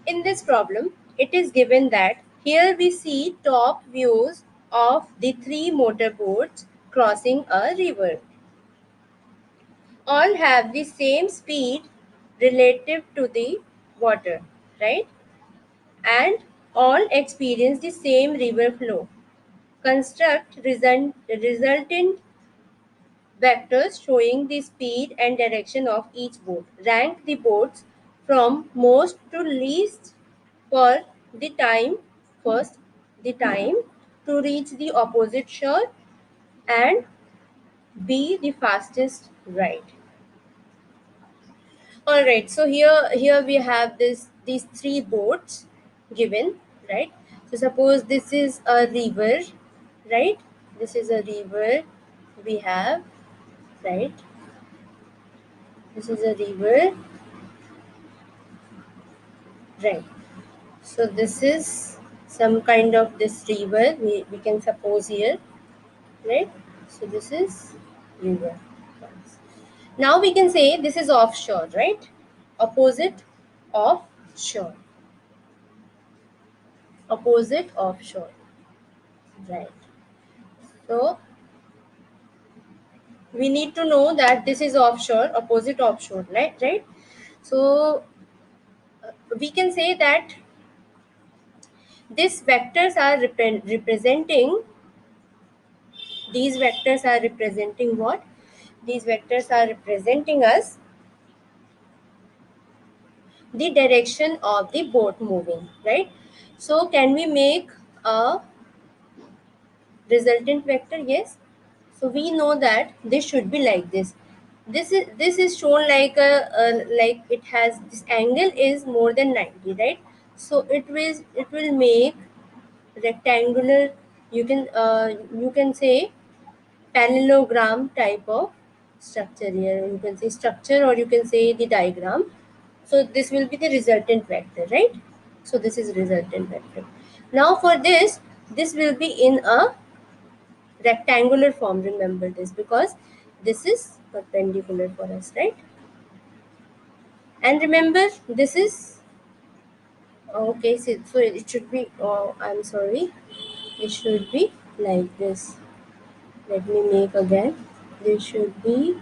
In this problem, it is given that here we see top views of the three motorboats crossing a river. All have the same speed relative to the water, right? And all experience the same river flow. Construct resultant vectors showing the speed and direction of each boat. Rank the boats from most to least for the time, first the time to reach the opposite shore, and B, the fastest ride. All right, so here we have these three boats given, right? So suppose this is a river, right? This is a river we have, right? This is a river, right? So this is some kind of this river we can suppose here, right? So this is river. Now we can say this is offshore, right? Opposite of shore. Opposite of shore. Right. So we need to know that this is offshore, opposite offshore, right? Right. So we can say that these vectors are representing. These vectors are representing what? These vectors are representing us the direction of the boat moving, right? So can we make a resultant vector? Yes. So we know that this should be like this. This is shown like like it has this angle is more than 90, right? So it will make rectangular. You can say parallelogram type of structure here. You can say structure or you can say the diagram. So this will be the resultant vector, right? So this is resultant vector. Now for this will be in a rectangular form. Remember this because this is perpendicular for us, right? And remember this is okay. So it should be. Oh, I'm sorry. It should be like this. Let me make again. This should be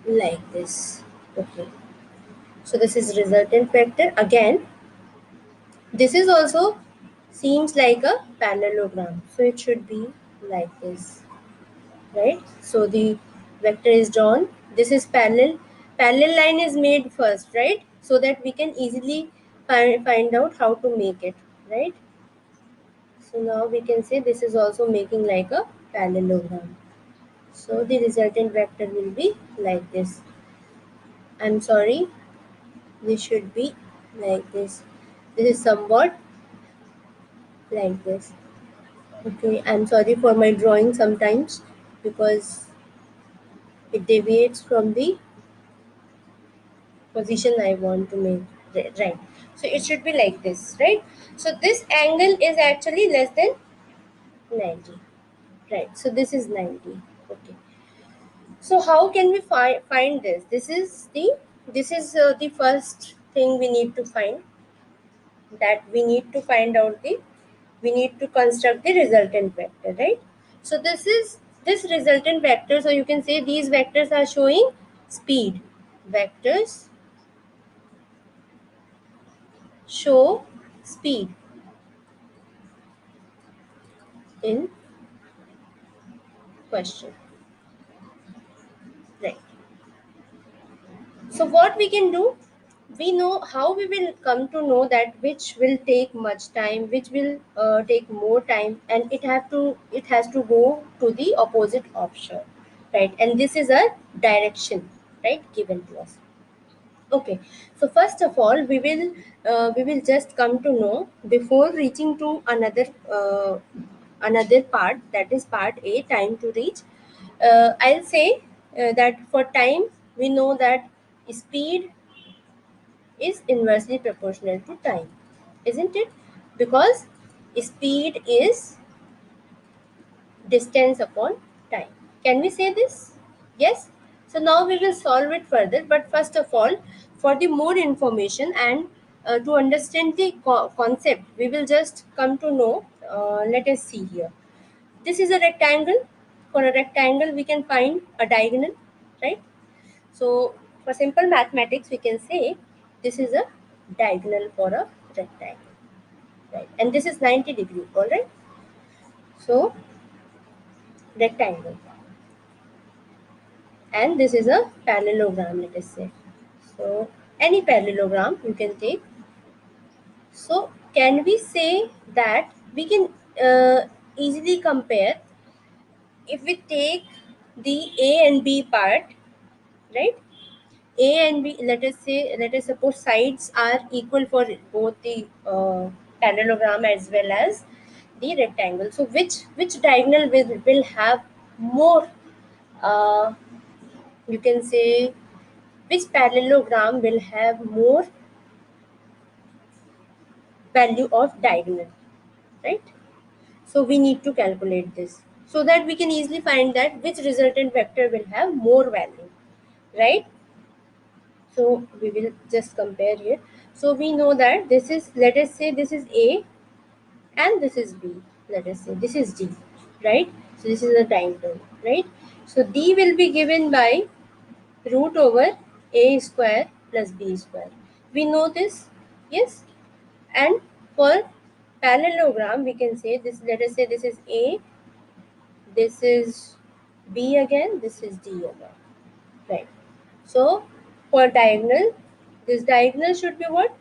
like this. Okay. So this is resultant vector again. This is also seems like a parallelogram. So it should be like this, right? So the vector is drawn. This is parallel. Parallel line is made first, right? So that we can easily find out how to make it, right? So now we can say this is also making like a parallelogram. So the resultant vector will be like this. I'm sorry, this should be like this. This is somewhat like this. Okay, I'm sorry for my drawing sometimes because it deviates from the position I want to make. Right. So it should be like this, right? So this angle is actually less than 90. Right. So this is 90. Okay. So how can we find this? This is the first thing we need to find, that we need to construct the resultant vector, right? So this resultant vector, so you can say these vectors are showing speed. Vectors show speed in question, right? So what we can do, we know how we will come to know that which will take much time, which will take more time, and it has to go to the opposite offshore, right? And this is a direction, right, given to us. Okay, so first of all we will just come to know before reaching to another part, that is part A, time to reach. I'll say that for time we know that speed is inversely proportional to time, isn't it? Because speed is distance upon time. Can we say this? Yes. So now we will solve it further. But first of all, for the more information and to understand the concept, we will just come to know. Let us see here. This is a rectangle. For a rectangle, we can find a diagonal, right? So for simple mathematics, we can say this is a diagonal for a rectangle, right? And this is 90 degree, all right? So rectangle. And this is a parallelogram, let us say. So any parallelogram you can take. So can we say that we can easily compare if we take the A and B part, right? A and B, let us suppose sides are equal for both the parallelogram as well as the rectangle. So which diagonal will have more, uh, you can say, which parallelogram will have more value of diagonal, right? So we need to calculate this so that we can easily find that which resultant vector will have more value, right? So we will just compare here. So we know that this is, let us say this is A and this is B. Let us say this is D, right? So this is a triangle, right? So D will be given by root over A square plus B square. We know this, yes? And for parallelogram, we can say this, let us say this is A, this is B again, this is D again, right? So for diagonal, this diagonal should be what?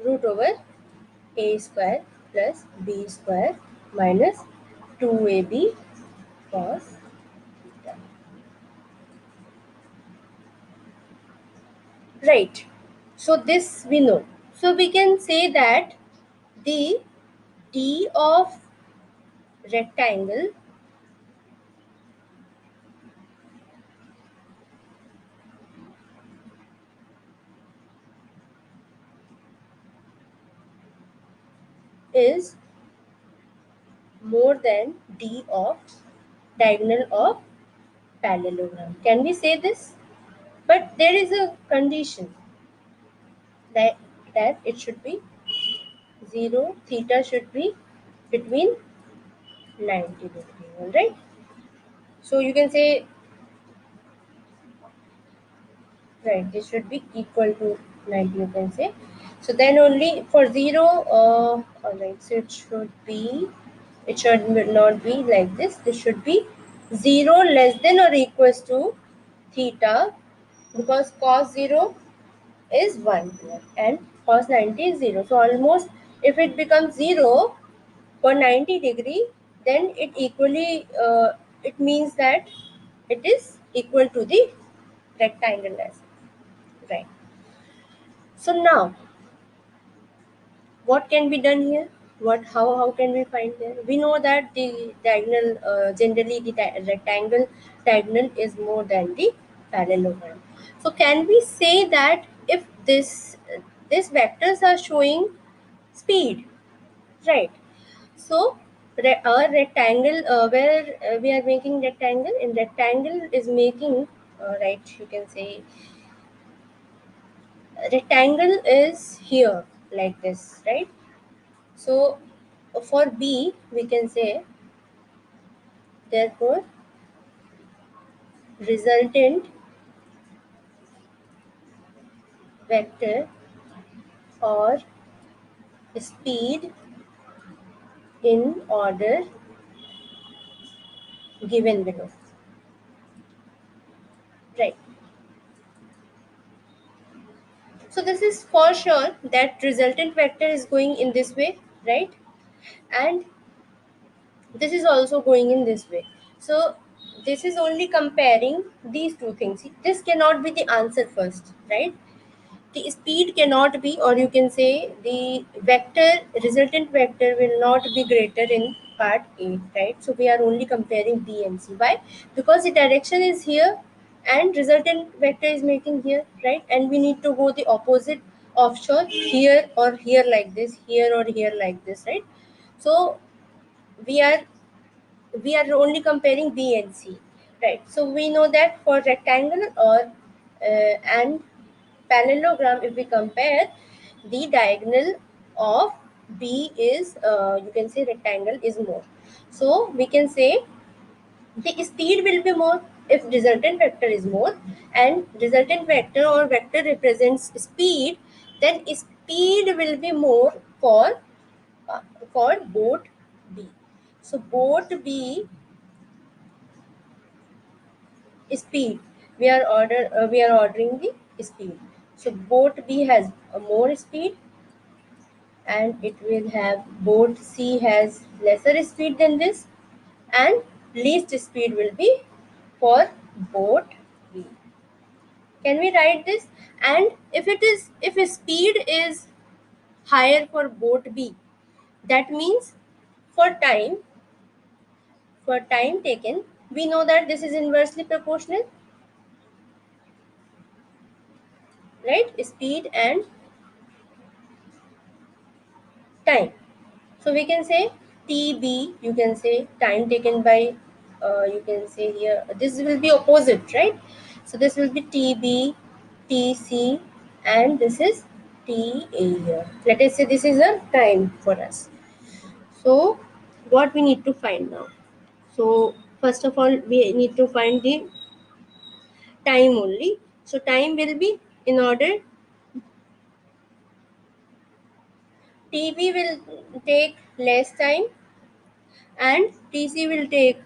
Root over A square plus B square minus 2AB cos theta. Right. So this we know. So we can say that the D of rectangle is more than D of diagonal of parallelogram. Can we say this? But there is a condition that it should be 0, theta should be between 90 degree, all right? So you can say, right, this should be equal to 90, you can say. So then only for 0, all right, so it should not be like this should be 0 less than or equals to theta, because cos 0 is 1 here and cos 90 is 0. So almost if it becomes 0 for 90 degree, then it means that it is equal to the rectangle as well, right? So now what can be done here? How can we find there? We know that the diagonal, generally the rectangle diagonal is more than the parallelogram. So can we say that if these vectors are showing speed, right? So a rectangle, where we are making rectangle, in rectangle is making, right, you can say rectangle is here like this, right? So for B, we can say, therefore, resultant vector or speed in order given below. Right. So this is for sure that resultant vector is going in this way, right? And this is also going in this way. So this is only comparing these two things. This cannot be the answer first, right? The speed cannot be, or you can say the vector, resultant vector will not be greater in part A, right? So we are only comparing B and C. Why? Because the direction is here and resultant vector is making here, right? And we need to go the opposite offshore, here or here like this, here or here like this, right? So we are only comparing B and C, right? So we know that for rectangle or And parallelogram, if we compare, the diagonal of B is, you can say, rectangle is more. So we can say the speed will be more if resultant vector is more, and resultant vector or vector represents speed, then speed will be more for uh, for boat B. So boat B speed, we are ordering the speed. So boat B has a more speed, and it will have boat C has lesser speed than this, and least speed will be for boat B. Can we write this? And if speed is higher for boat B, that means for time for time taken, we know that this is inversely proportional, right? Speed and time. So we can say TB, you can say time taken by, you can say here, this will be opposite, right? So this will be TB, TC, and this is TA here. Let us say this is a time for us. So what we need to find now? So first of all, we need to find the time only. So time will be, in order, TB will take less time, and TC will take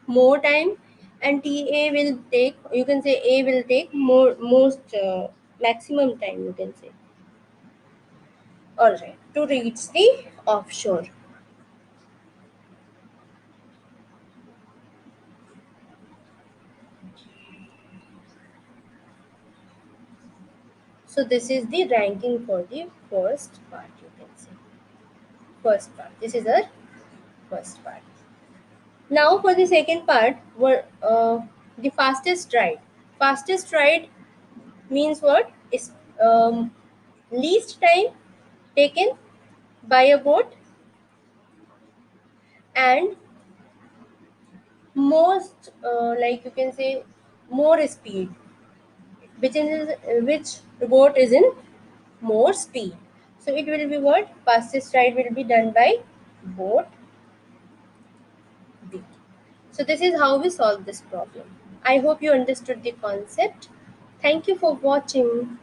more time, and TA will take, you can say A will take most maximum time, you can say. All right, to reach the offshore. So this is the ranking for the first part, you can say. First part. This is our first part. Now for the second part, the fastest ride. Fastest ride means what? Is least time taken by a boat, and most, like you can say, more speed, which boat is in more speed. So it will be what? Fastest ride will be done by boat B. So this is how we solve this problem. I hope you understood the concept. Thank you for watching.